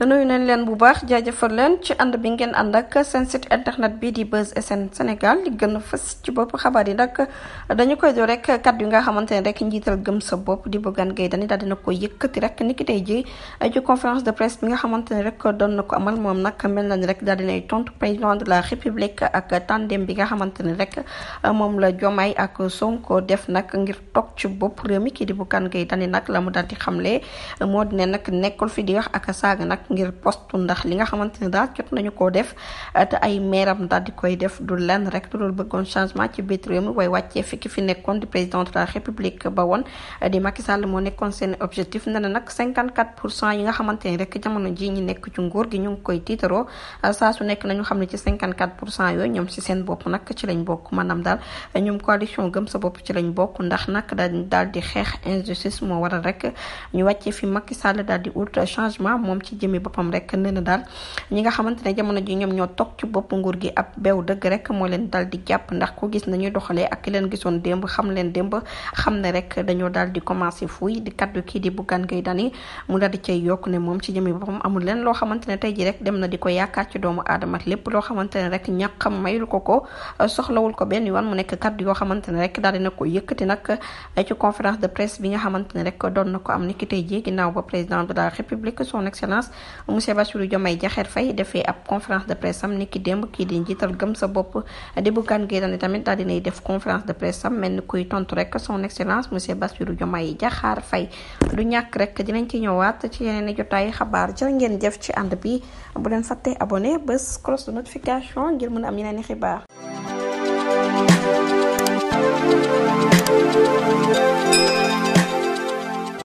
nuyu nañ leen bu baax jaajëfal leen ci ànd bi ngeen ànd ak seen site internet bi di Buzz SN Sénégal li gën a fës ci bopp xabaar yi nag dañu koy do rek kàddu yi nga xamante ne rek njiital gëm sa bopp di Bougane Gueye Dany daal dina ko yëkkati rek niki tey ji ci conférence de presse bi nga xamante ne rek doon na ko amal moom nag mel na ni rek daal dinay tontu président de la république ak tandem bi nga xamante ne rek moom la Diomaye ak Sonko def nag ngir toog ci bopp réew mi kii di Bougane Gueye Dany nag la mu daal di xamle moo di ne nag nekkul fi di wax ak saaga nag ngir poste ndax li nga xamante ne daal jot nañu koo def te ay meeram daal di koy def du lenn rek du loolu bëggoon changement ci biir réew mi way wàccee fi nekkoon di président de la république ba woon di Macky Sall moo nekkoon seen objectif ne na nag 54% yi nga xamante ne rek jamono ji ñi nekk ci nguur gi ñu ngi koy tiitaroo saa su nekk nañu xam ne ci 54% yooyu ñoom ci seen bopp nag ci lañ bokk maanaam daal ñoom coalition gëm sa bopp ci lañ bokk ndax nag daal di xeex injustice moo waral rek ñu wàccee fi Macky Sall daal di ut changement moom ci jëmi boppam rek nee na daal ñi nga xamante ne jamono ji ñoom ñoo toog ci bopp nguur gi ab beew dëgg rek moo leen daal di jàpp ndax ku gis nañuy doxalee ak ki leen gisoon démb xam leen démb xam ne rek dañoo daal di commencé fuuy di kaddu kii di Bougane Gueye Dany mu daal di cay yokk ne moom ci jëmi boppam amul leen loo xamante ne tey ji rek dem na di ko yaakaar ci doomu aadama lépp loo xamante ne rek ñàkkam mayul ko soxlawul ko benn yoon mu nekk kaddu yoo xamante ne rek daal dina ko yëkkati nag ci conférence de presse bi nga xamante ne rek doon na ko am niki tey ji ginnaaw ba président de la république son excellence monsieur Bassirou Diomaye Diakhar Faye defee ab conférence de presse am niki démb kii di njiital gëm sa bopp di Bougane Gueye Dany tamit daal dinay def conférence de presse am mel ni kuy tontu rek son excellence monsieur Bassirou Diomaye Diakhar Faye du ñàkk rek dinañ ci ñëwaat ci yeneen i jotaay xabaar jërë ngeen jëf ci ànd bi bu leen fàtte abonné bés cloche de notification ngir mën a am yeneen i xibaar